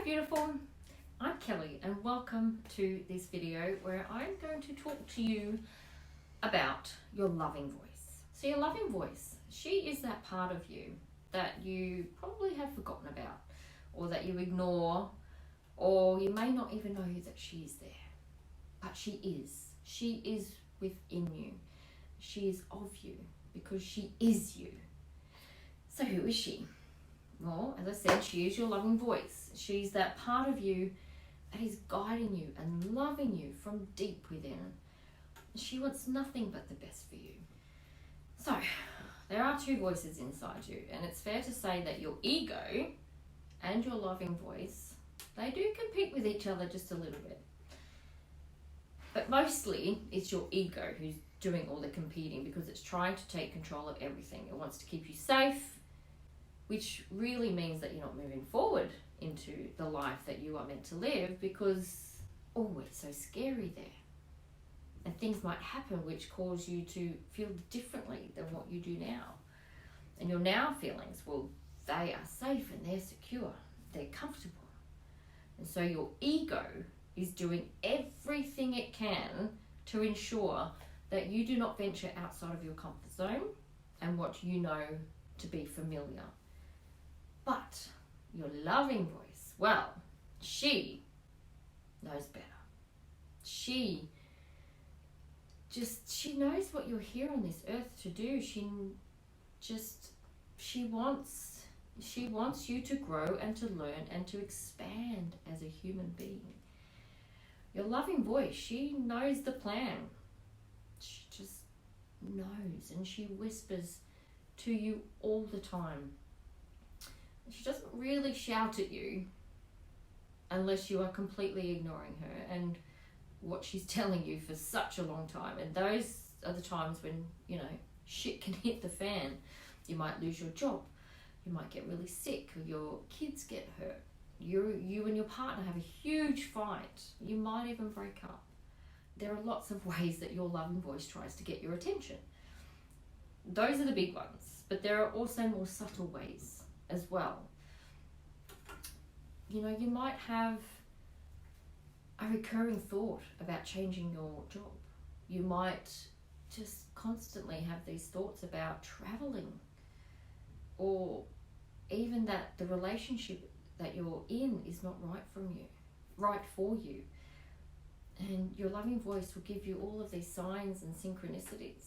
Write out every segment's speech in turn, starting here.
beautiful, I'm Kelly and welcome to this video where I'm going to talk to you about your loving voice. So your loving voice, she is that part of you that you probably have forgotten about, or that you ignore, or you may not even know that she is there. But she is. She is within you. She is of you because she is you. So who is she? Well, as I said, she is your loving voice. She's that part of you that is guiding you and loving you from deep within. She wants nothing but the best for you. So, there are two voices inside you, and it's fair to say that your ego and your loving voice, they do compete with each other just a little bit. But mostly, it's your ego who's doing all the competing because it's trying to take control of everything. It wants to keep you safe, which really means that you're not moving forward into the life that you are meant to live because, oh, it's so scary there. And things might happen which cause you to feel differently than what you do now. And your now feelings, well, they are safe and they're secure. They're comfortable. And so your ego is doing everything it can to ensure that you do not venture outside of your comfort zone and what you know to be familiar. But your loving voice, well, she knows better. She knows what you're here on this earth to do. She wants you to grow and to learn and to expand as a human being. Your loving voice, she knows the plan. She just knows, and she whispers to you all the time. She doesn't really shout at you unless you are completely ignoring her and what she's telling you for such a long time. And those are the times when, shit can hit the fan. You might lose your job. You might get really sick, or your kids get hurt. You and your partner have a huge fight. You might even break up. There are lots of ways that your loving voice tries to get your attention. Those are the big ones, but there are also more subtle ways as well. You might have a recurring thought about changing your job. You might just constantly have these thoughts about traveling, or even that the relationship that you're in is not right for you. And your loving voice will give you all of these signs and synchronicities.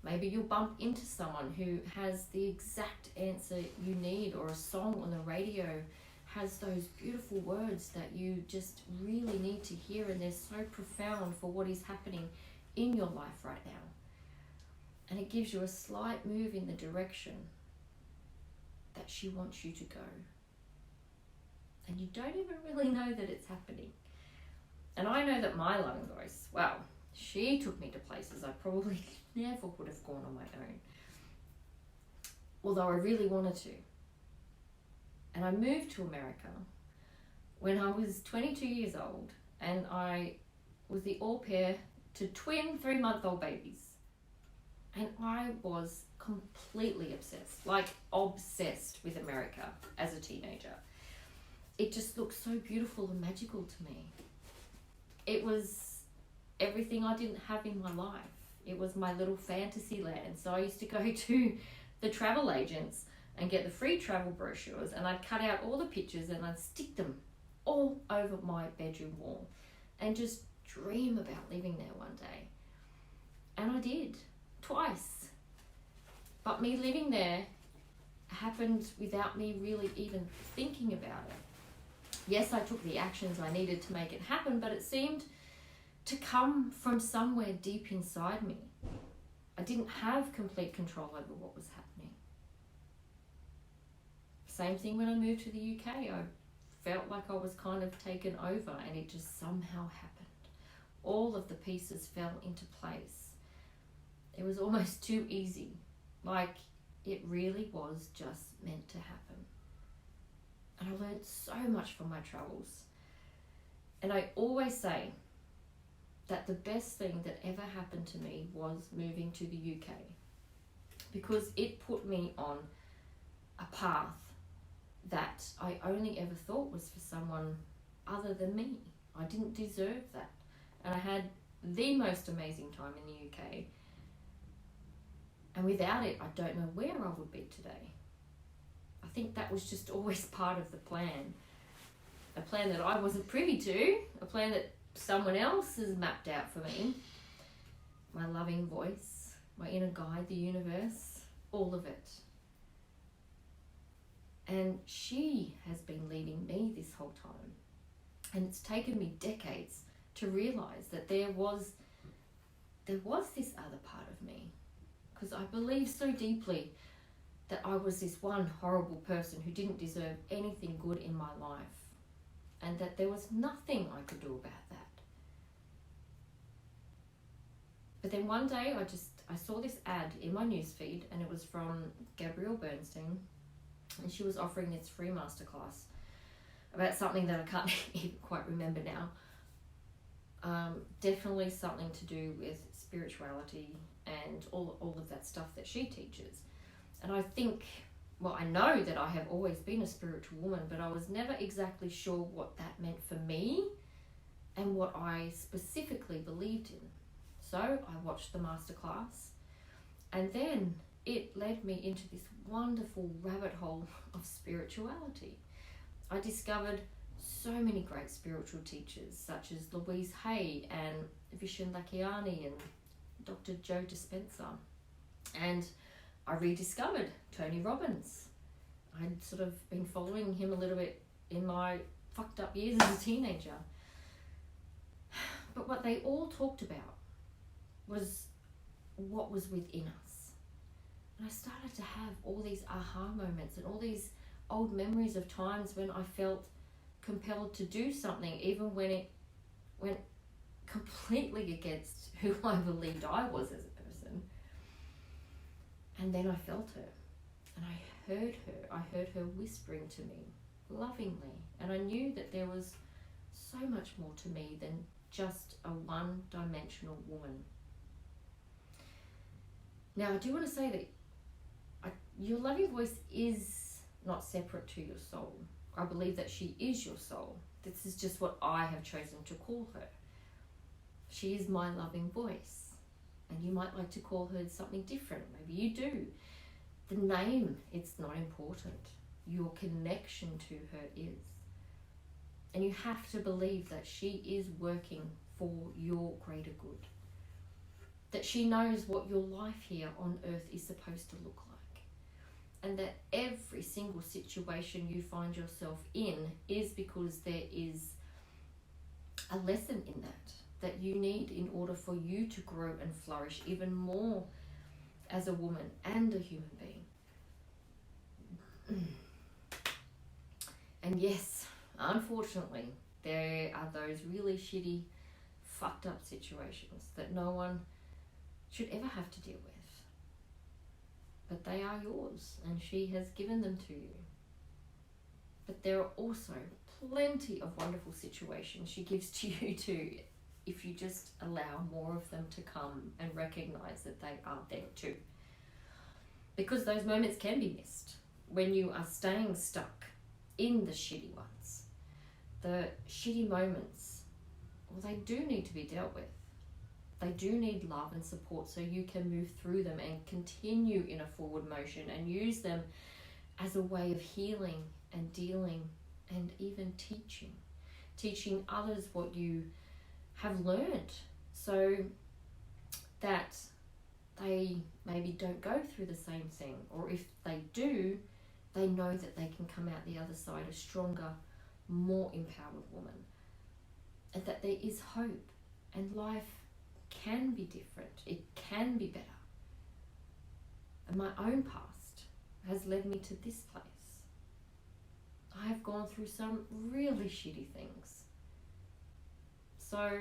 Maybe you'll bump into someone who has the exact answer you need, or a song on the radio has those beautiful words that you just really need to hear, and they're so profound for what is happening in your life right now. And it gives you a slight move in the direction that she wants you to go. And you don't even really know that it's happening. And I know that my loving voice, well, she took me to places I probably never would have gone on my own, although I really wanted to. And I moved to America when I was 22 years old, and I was the au pair to twin 3-month-old babies. And I was completely obsessed with America as a teenager. It just looked so beautiful and magical to me. It was everything I didn't have in my life. It was my little fantasy land. So I used to go to the travel agents and get the free travel brochures, and I'd cut out all the pictures and I'd stick them all over my bedroom wall and just dream about living there one day. And I did, twice. But me living there happened without me really even thinking about it. Yes, I took the actions I needed to make it happen, but it seemed to come from somewhere deep inside me. I didn't have complete control over what was happening. Same thing when I moved to the UK. I felt like I was kind of taken over, and it just somehow happened. All of the pieces fell into place. It was almost too easy. Like it really was just meant to happen. And I learned so much from my travels. And I always say that the best thing that ever happened to me was moving to the UK, because it put me on a path that I only ever thought was for someone other than me. I didn't deserve that. And I had the most amazing time in the UK. And without it, I don't know where I would be today. I think that was just always part of the plan. A plan that I wasn't privy to, a plan that someone else has mapped out for me. My loving voice, my inner guide, the universe, all of it. And she has been leading me this whole time. And it's taken me decades to realize that there was this other part of me. Because I believed so deeply that I was this one horrible person who didn't deserve anything good in my life. And that there was nothing I could do about that. But then one day I saw this ad in my newsfeed, and it was from Gabrielle Bernstein, and she was offering this free masterclass about something that I can't even quite remember now. Definitely something to do with spirituality and all of that stuff that she teaches. And I think, well, I know that I have always been a spiritual woman, but I was never exactly sure what that meant for me and what I specifically believed in. So I watched the masterclass, and then it led me into this wonderful rabbit hole of spirituality. I discovered so many great spiritual teachers, such as Louise Hay and Vishen Lakhiani and Dr. Joe Dispenza. And I rediscovered Tony Robbins. I'd sort of been following him a little bit in my fucked up years as a teenager. But what they all talked about was what was within us. And I started to have all these aha moments and all these old memories of times when I felt compelled to do something, even when it went completely against who I believed I was as a person. And then I felt her, and I heard her whispering to me lovingly, and I knew that there was so much more to me than just a one-dimensional woman. Now, I do want to say that your loving voice is not separate to your soul. I believe that she is your soul. This is just what I have chosen to call her. She is my loving voice. And you might like to call her something different. Maybe you do. The name, it's not important. Your connection to her is. And you have to believe that she is working for your greater good. That she knows what your life here on earth is supposed to look like. And that every single situation you find yourself in is because there is a lesson in that you need in order for you to grow and flourish even more as a woman and a human being. And yes, unfortunately, there are those really shitty, fucked up situations that no one should ever have to deal with. But they are yours, and she has given them to you. But there are also plenty of wonderful situations she gives to you too, if you just allow more of them to come and recognize that they are there too. Because those moments can be missed when you are staying stuck in the shitty ones. The shitty moments, well, they do need to be dealt with. They do need love and support so you can move through them and continue in a forward motion and use them as a way of healing and dealing and even teaching others what you have learned, so that they maybe don't go through the same thing, or if they do, they know that they can come out the other side a stronger, more empowered woman, and that there is hope, and life can be different, it can be better. And my own past has led me to this place. I have gone through some really shitty things, so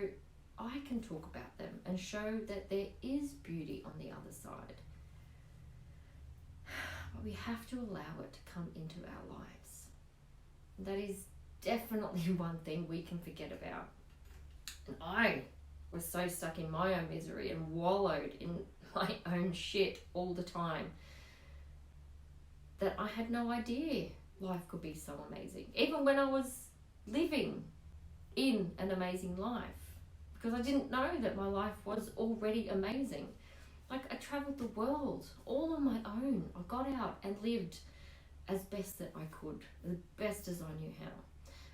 I can talk about them and show that there is beauty on the other side. But we have to allow it to come into our lives. That is definitely one thing we can forget about. And I was so stuck in my own misery and wallowed in my own shit all the time that I had no idea life could be so amazing. Even when I was living in an amazing life, because I didn't know that my life was already amazing. Like, I traveled the world all on my own. I got out and lived as best that I could, the best as I knew how.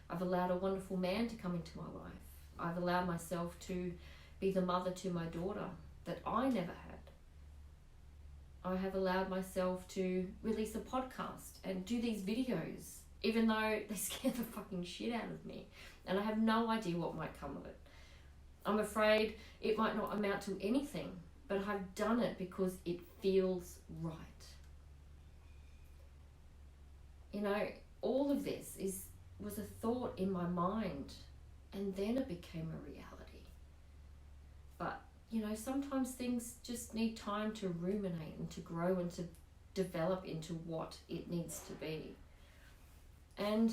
I've allowed a wonderful man to come into my life. I've allowed myself to be the mother to my daughter that I never had. I have allowed myself to release a podcast and do these videos, even though they scare the fucking shit out of me. And I have no idea what might come of it. I'm afraid it might not amount to anything, but I've done it because it feels right. You know, all of this was a thought in my mind, and then it became a reality. But, you know, sometimes things just need time to ruminate and to grow and to develop into what it needs to be. And,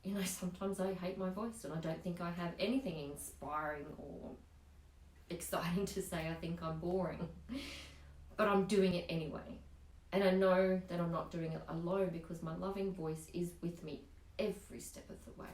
you know, sometimes I hate my voice and I don't think I have anything inspiring or exciting to say. I think I'm boring. But I'm doing it anyway. And I know that I'm not doing it alone, because my loving voice is with me every step of the way.